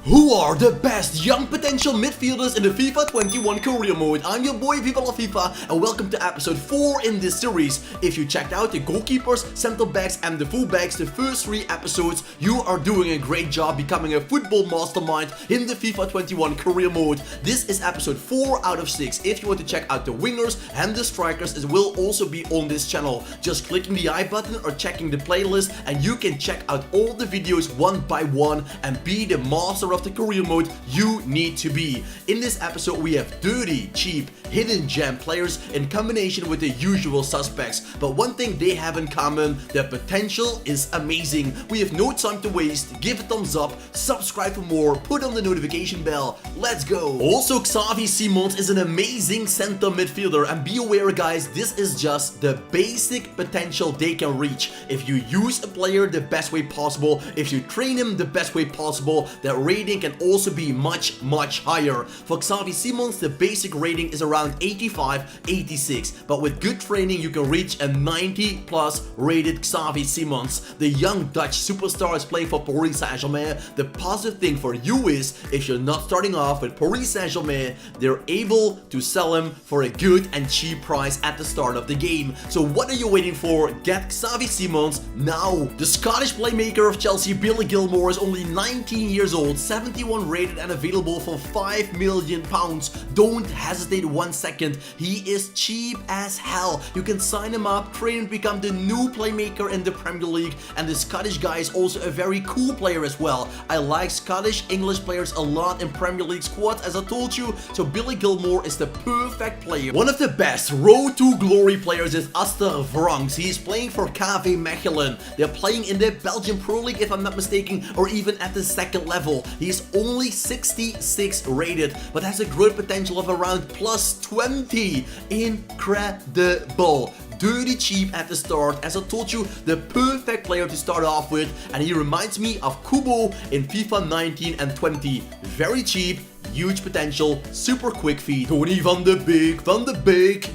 Who are the best young potential midfielders in the FIFA 21 career mode? I'm your boy Viva La FIFA and welcome to episode 4 in this series. If you checked out the goalkeepers, center backs and the fullbacks the first 3 episodes, you are doing a great job becoming a football mastermind in the FIFA 21 career mode. This is episode 4 out of 6. If you want to check out the wingers and the strikers, it will also be on this channel. Just clicking the I button or checking the playlist and you can check out all the videos one by one and be the master of the career mode you need to be. In this episode we have dirty, cheap, hidden gem players in combination with the usual suspects, but one thing they have in common, their potential is amazing. We have no time to waste. Give a thumbs up, subscribe for more, put on the notification bell. Let's go. Also, Xavi Simons is an amazing center midfielder, and be aware guys, this is just the basic potential they can reach. If you use a player the best way possible, if you train him the best way possible, their rating can also be much higher. For Xavi Simons, the basic rating is around 85, 86, but with good training you can reach a 90 plus rated Xavi Simons. The young Dutch superstar is playing for Paris Saint-Germain. The positive thing for you is, if you're not starting off with Paris Saint-Germain, they're able to sell him for a good and cheap price at the start of the game. So what are you waiting for? Get Xavi Simons now. The Scottish playmaker of Chelsea, Billy Gilmour, is only 19 years old, 71 rated and available for £5 million. Don't hesitate 1 second. He is cheap as hell. You can sign him up, train and become the new playmaker in the Premier League. And the Scottish guy is also a very cool player as well. I like Scottish English players a lot in Premier League squads, as I told you. So Billy Gilmour is the perfect player. One of the best road to glory players is Aster Vranks. He is playing for KV Mechelen. They're playing in the Belgian Pro League if I'm not mistaken, or even at the second level. He is only 66 rated, but has a growth potential of around plus 20. Incredible. Dirty cheap at the start, as I told you, the perfect player to start off with, and he reminds me of Kubo in FIFA 19 and 20. Very cheap, huge potential, super quick feet. Donny van de Beek,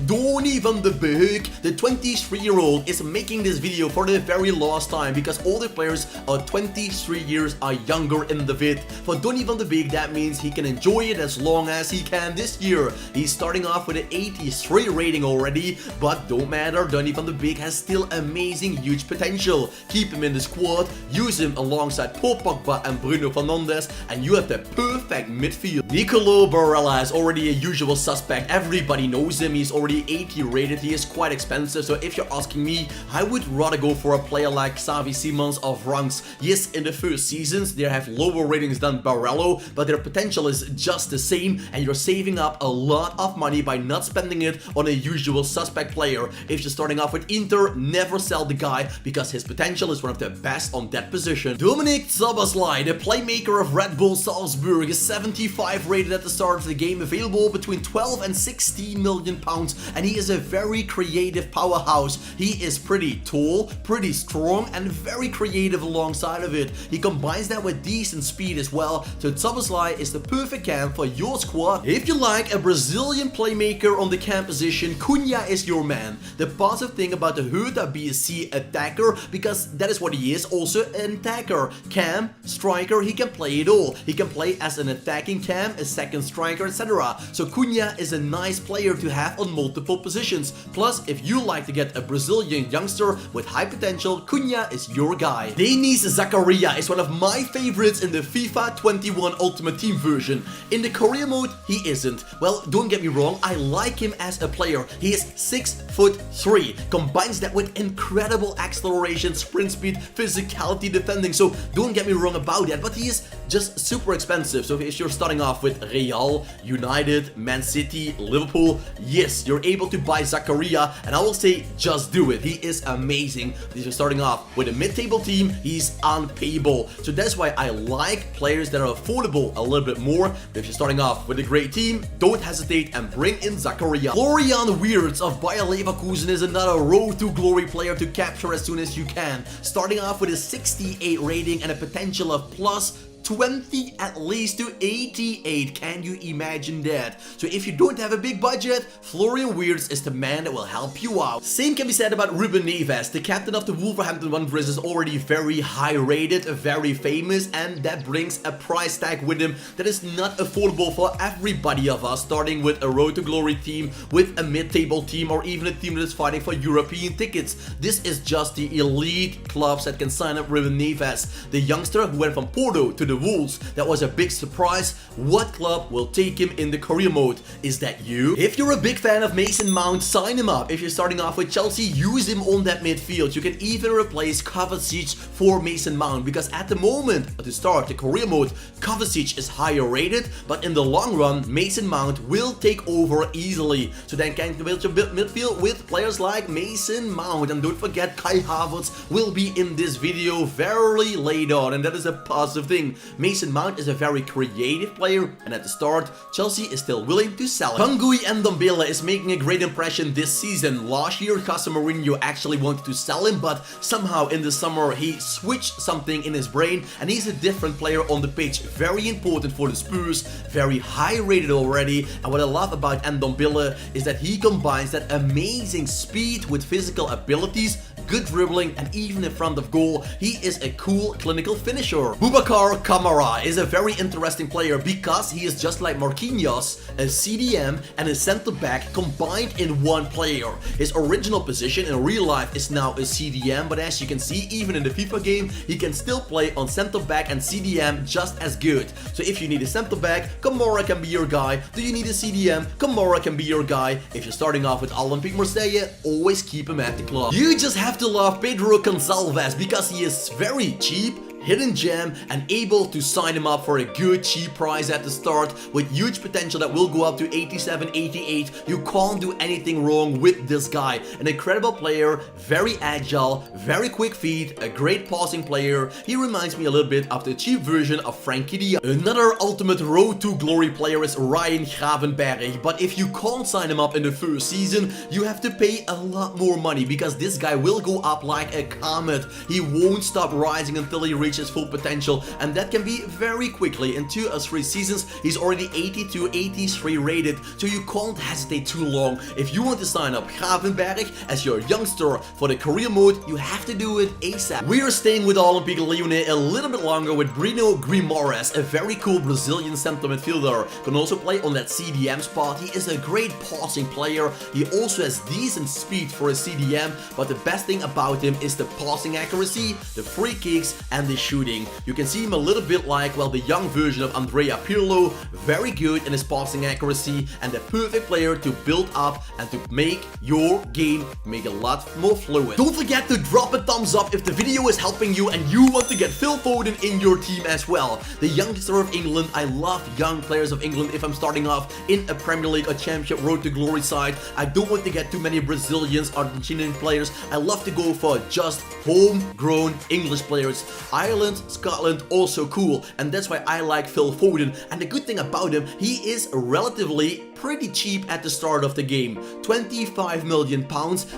Donny van de Beek. The 23-year-old is making this video for the very last time because all the players are 23 years or younger in the vid. For Donny van de Beek, that means he can enjoy it as long as he can this year. He's starting off with an 83 rating already, but don't matter, Donny van de Beek has still amazing, huge potential. Keep him in the squad, use him alongside Paul Pogba and Bruno Fernandes, and you have the perfect midfield. Nicolo Barella is already a usual suspect. Everybody knows him. He's already 80 rated. He is quite expensive. So if you're asking me, I would rather go for a player like Xavi Simons or Vranks. Yes, in the first seasons, they have lower ratings than Barella, but their potential is just the same, and you're saving up a lot of money by not spending it on a usual suspect player. If you're starting off with Inter, never sell the guy because his potential is one of the best on that position. Dominik Szoboszlai, the playmaker of Red Bull Salzburg, is 75 rated at the start of the game, available between 12 and 16 million pounds, and he is a very creative powerhouse. He is pretty tall, pretty strong, and very creative alongside of it. He combines that with decent speed as well, so Szoboszlai is the perfect cam for your squad. If you like a Brazilian playmaker on the cam position, Cunha is your man. The positive thing about the Hertha BSC attacker, because that is what he is, also an attacker. Cam, striker, he can play it all. He can play as an attacking cam, a second striker, etc. So Cunha is a nice player to have on multiple positions. Plus, if you like to get a Brazilian youngster with high potential, Cunha is your guy. Denis Zakaria is one of my favorites in the FIFA 21 Ultimate Team version. In the career mode, he isn't. Well, don't get me wrong, I like him as a player. He is 6'3", combines that with incredible acceleration, sprint speed, physicality, defending. So don't get me wrong about that, but he is just super expensive. So if you're starting off with Real, United, Man City, Liverpool, yes, you're able to buy Zakaria, and I will say just do it. He is amazing. If you're starting off with a mid-table team, he's unpayable. So that's why I like players that are affordable a little bit more. But if you're starting off with a great team, don't hesitate and bring in Zakaria. Florian Wirtz of Bayer Leverkusen is another road to glory player to capture as soon as you can. Starting off with a 68 rating and a potential of plus 20 at least to 88. Can you imagine that? So if you don't have a big budget, Florian Wirtz is the man that will help you out. Same can be said about Ruben Neves. The captain of the Wolverhampton Wanderers is already very high rated, very famous, and that brings a price tag with him that is not affordable for everybody of us, starting with a Road to Glory team, with a mid-table team, or even a team that is fighting for European tickets. This is just the elite clubs that can sign up Ruben Neves, the youngster who went from Porto to the Wolves. That was a big surprise. What club will take him in the career mode? Is that you? If you're a big fan of Mason Mount, sign him up. If you're starting off with Chelsea, use him on that midfield. You can even replace Kovacic for Mason Mount, because at the moment, at the start, the career mode, Kovacic is higher rated, but in the long run, Mason Mount will take over easily. So then can you build your midfield with players like Mason Mount. And don't forget, Kai Havertz will be in this video very late on, and that is a positive thing. Mason Mount is a very creative player, and at the start, Chelsea is still willing to sell him. Tanguy Ndombele is making a great impression this season. Last year, Jose Mourinho actually wanted to sell him, but somehow in the summer he switched something in his brain, and he's a different player on the pitch. Very important for the Spurs, very high rated already. And what I love about Ndombele is that he combines that amazing speed with physical abilities, good dribbling, and even in front of goal, he is a cool clinical finisher. Boubacar Kamara is a very interesting player because he is just like Marquinhos, a CDM and a center back combined in one player. His original position in real life is now a CDM, but as you can see, even in the FIFA game, he can still play on center back and CDM just as good. So if you need a center back, Kamara can be your guy. Do you need a CDM? Kamara can be your guy. If you're starting off with Olympique Marseille, always keep him at the club. You just have to love Pedro Gonçalves because he is very cheap, hidden gem, and able to sign him up for a good cheap price at the start with huge potential that will go up to 87, 88. You can't do anything wrong with this guy. An incredible player, very agile, very quick feet, a great passing player. He reminds me a little bit of the cheap version of Frankie de Jong. Another ultimate road to glory player is Ryan Gravenberch, but if you can't sign him up in the first season, you have to pay a lot more money because this guy will go up like a comet. He won't stop rising until he reaches full potential, and that can be very quickly. In 2 or 3 seasons, he's already 82, 83 rated, so you can't hesitate too long. If you want to sign up Gravenberch as your youngster for the career mode, you have to do it ASAP. We are staying with Olympique Lyon a little bit longer with Bruno Guimaraes, a very cool Brazilian center midfielder. Can also play on that CDM spot. He is a great passing player. He also has decent speed for a CDM, but the best thing about him is the passing accuracy, the free kicks, and the shooting. You can see him a little bit like, well, the young version of Andrea Pirlo. Very good in his passing accuracy, and the perfect player to build up and to make your game make a lot more fluid. Don't forget to drop a thumbs up if the video is helping you and you want to get Phil Foden in your team as well. The youngster of England. I love young players of England if I'm starting off in a Premier League or Championship Road to Glory side. I don't want to get too many Brazilians, Argentinian players. I love to go for just homegrown English players. Ireland, Scotland, also cool, and that's why I like Phil Foden. And the good thing about him, he is relatively pretty cheap at the start of the game, £25 million,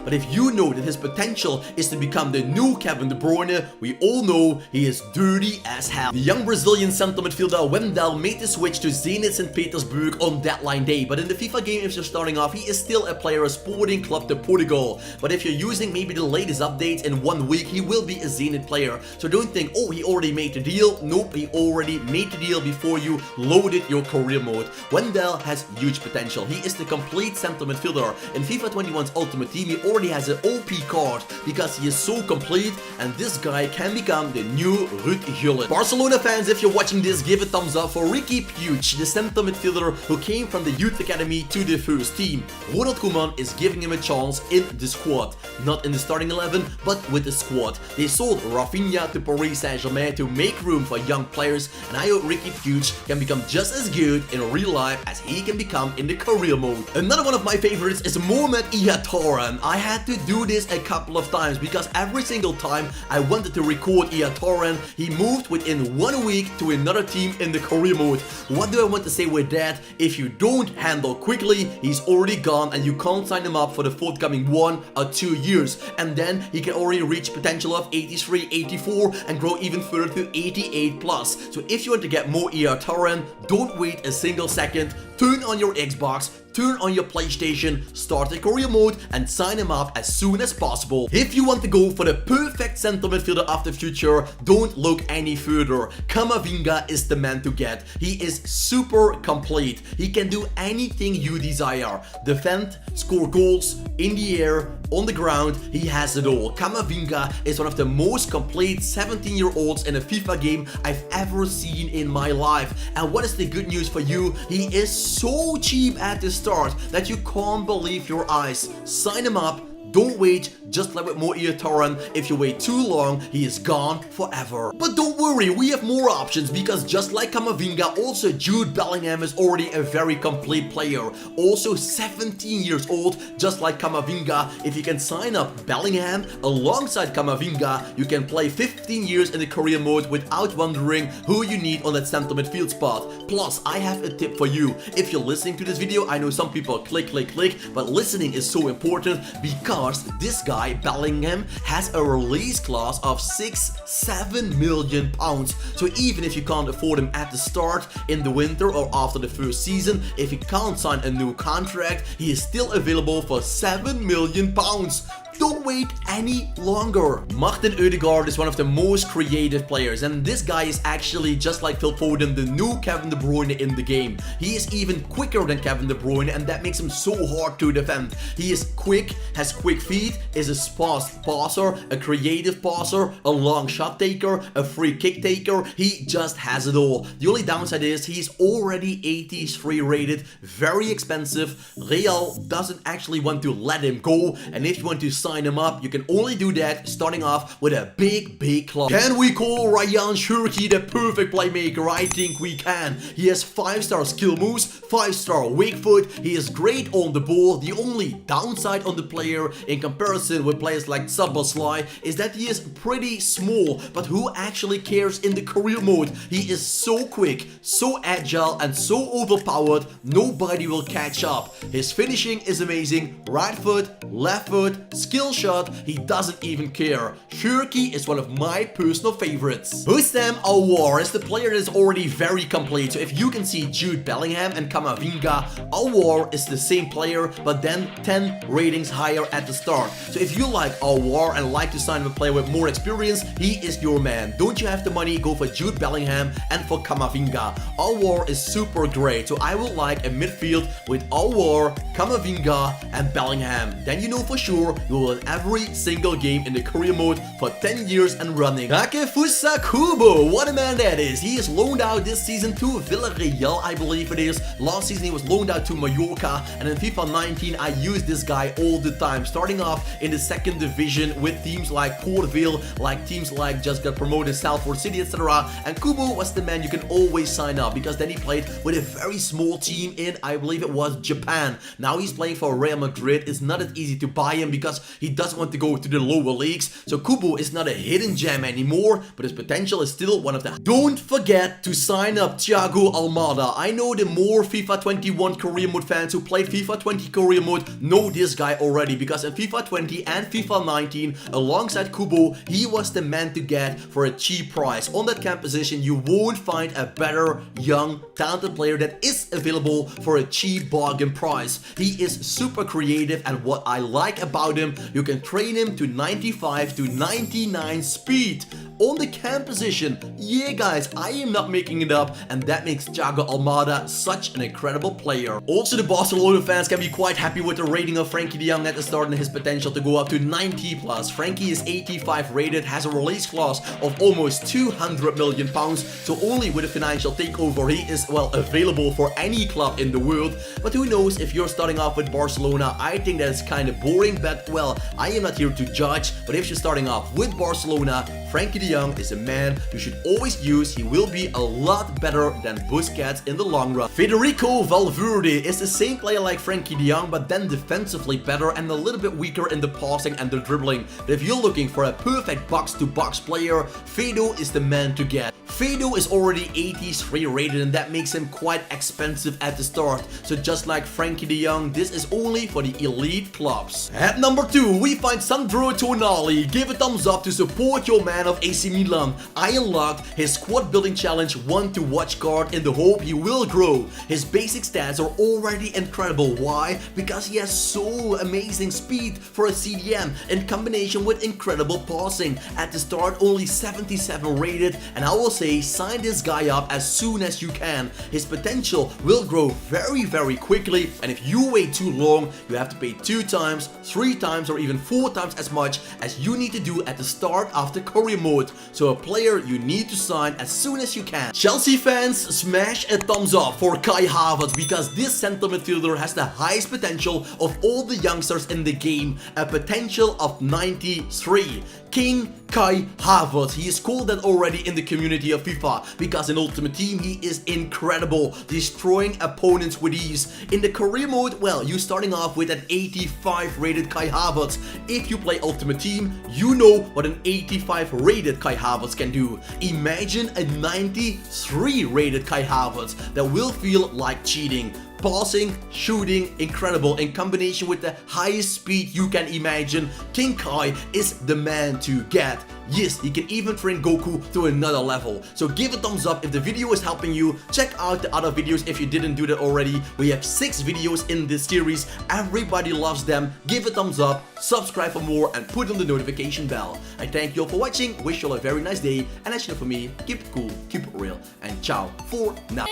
but if you know that his potential is to become the new Kevin De Bruyne, we all know he is dirty as hell. The young Brazilian center midfielder Wendell made the switch to Zenit St. Petersburg on deadline day, but in the FIFA game, if you're starting off, he is still a player of Sporting Club de Portugal. But if you're using maybe the latest updates in 1 week, he will be a Zenit player. So don't think, oh, he already made the deal. Nope, he already made the deal before you loaded your career mode. Wendell has huge potential. He is the complete center midfielder. In FIFA 21's Ultimate Team, he already has an OP card because he is so complete, and this guy can become the new Ruud Gullit. Barcelona fans, if you're watching this, give a thumbs up for Riqui Puig, the center midfielder who came from the youth academy to the first team. Ronald Koeman is giving him a chance in the squad. Not in the starting 11, but with the squad. They sold Rafinha to Paris Saint-Germain to make room for young players, and I hope Riqui Puig can become just as good in real life as he can become in the career mode. Another one of my favorites is Mohamed Ihataren. I had to do this a couple of times because every single time I wanted to record Ihataren, he moved within 1 week to another team in the career mode. What do I want to say with that? If you don't handle quickly, he's already gone and you can't sign him up for the forthcoming 1 or 2 years. And then he can already reach potential of 83, 84 and grow even further to 88 plus. So if you want to get more ER Torrent, don't wait a single second. Turn on your Xbox, turn on your PlayStation, start the career mode and sign him up as soon as possible. If you want to go for the perfect center midfielder of the future, don't look any further. Camavinga is the man to get. He is super complete. He can do anything you desire. Defend, score goals, in the air, on the ground, he has it all. Camavinga is one of the most complete 17-year-olds in a FIFA game I've ever seen in my life. And what is the good news for you? He is so cheap at the start that you can't believe your eyes. Sign him up. Don't wait, just like with more Torrent, if you wait too long, he is gone forever. But don't worry, we have more options because just like Camavinga, also Jude Bellingham is already a very complete player. Also 17 years old, just like Camavinga. If you can sign up Bellingham alongside Camavinga, you can play 15 years in the career mode without wondering who you need on that center midfield spot. Plus, I have a tip for you. If you're listening to this video, I know some people click, but listening is so important because this guy Bellingham has a release clause of 6-7 million pounds. So even if you can't afford him at the start, in the winter or after the first season, if he can't sign a new contract, he is still available for 7 million pounds. Don't wait any longer. Martin Ødegaard is one of the most creative players, and this guy is actually just like Phil Foden, the new Kevin De Bruyne in the game. He is even quicker than Kevin De Bruyne, and that makes him so hard to defend. He is quick, has quick feet, is a fast passer, a creative passer, a long shot taker, a free kick taker. He just has it all. The only downside is he's already 83 rated, very expensive. Real doesn't actually want to let him go, and if you want to sign him up, you can only do that starting off with a big club. Can we call Ryan Shirky the perfect playmaker? I think we can. He has 5-star skill moves, 5-star weak foot. He is great on the ball. The only downside on the player in comparison with players like Szoboszlai is that he is pretty small, but who actually cares in the career mode? He is so quick, so agile and so overpowered, nobody will catch up. His finishing is amazing. Right foot, left foot, skill shot, he doesn't even care. Shirky is one of my personal favorites. Husam Aouar is the player that is already very complete. So if you can see Jude Bellingham and Camavinga, Aouar is the same player, but then 10 ratings higher at the start. So if you like Aouar and like to sign a player with more experience, he is your man. Don't you have the money? Go for Jude Bellingham and for Camavinga. Aouar is super great. So I would like a midfield with Aouar, Camavinga and Bellingham. Then you know for sure you will win every single game in the career mode for 10 years and running. Takefusa Kubo, what a man that is. He is loaned out this season to Villarreal, I believe it is. Last season he was loaned out to Mallorca, and in FIFA 19 I used this guy all the time, starting off in the second division with teams like Port Vale, like teams like just got promoted Salford City, etc. And Kubo was the man you can always sign up because then he played with a very small team in, I believe it was Japan. Now he's playing for Real Madrid. It's not as easy to buy him because he doesn't want to go to the lower leagues. So Kubo is not a hidden gem anymore, but his potential is still one of the... Don't forget to sign up Thiago Almada. I know the more FIFA 21 career mode fans who played FIFA 20 career mode know this guy already, because in FIFA 20 and FIFA 19 alongside Kubo, he was the man to get for a cheap price. On that camp position you won't find a better young talented player that is available for a cheap bargain price. He is super creative, and what I like about him, you can train him to 95 to 99 speed on the cam position. Yeah guys, I am not making it up, and that makes Thiago Almada such an incredible player. Also, the Barcelona fans can be quite happy with the rating of Frenkie de Jong at the start and his potential to go up to 90 plus. Frankie is 85 rated, has a release clause of almost 200 million pounds, so only with a financial takeover he is, well, available for any club in the world. But who knows, if you're starting off with Barcelona, I think that is kind of boring, but well, I am not here to judge. But if you're starting off with Barcelona, Frenkie de Jong is a man you should always use. He will be a lot better than Busquets in the long run. Federico Valverde is the same player like Frenkie de Jong, but then defensively better and a little bit weaker in the passing and the dribbling. But if you're looking for a perfect box-to-box player, Fedo is the man to get. Fedo is already 83 rated, and that makes him quite expensive at the start. So just like Frenkie de Jong, this is only for the elite clubs. At number 2, we find Sandro Tonali. Give a thumbs up to support your man fan of AC Milan, I unlocked his squad building challenge 1 to watch card in the hope he will grow. His basic stats are already incredible. Why? Because he has so amazing speed for a CDM in combination with incredible passing. At the start only 77 rated, and I will say sign this guy up as soon as you can. His potential will grow very quickly, and if you wait too long you have to pay 2 times, 3 times or even 4 times as much as you need to do at the start of the career mode. So a player you need to sign as soon as you can. Chelsea fans, smash a thumbs up for Kai Havertz, because this center midfielder has the highest potential of all the youngsters in the game, a potential of 93. King Kai Havertz, he is called that already in the community of FIFA, because in Ultimate Team he is incredible, destroying opponents with ease. In the career mode, well, you're starting off with an 85 rated Kai Havertz. If you play Ultimate Team, you know what an 85 rated Kai Havertz can do. Imagine a 93 rated Kai Havertz. That will feel like cheating. Passing, shooting, incredible in combination with the highest speed you can imagine. King Kai is the man to get. Yes, he can even train Goku to another level. So give a thumbs up if the video is helping you. Check out the other videos if you didn't do that already. We have 6 videos in this series. Everybody loves them. Give a thumbs up, subscribe for more, and put on the notification bell. I thank you all for watching. Wish you all a very nice day. And as you know, for me, keep it cool, keep it real, and ciao for now.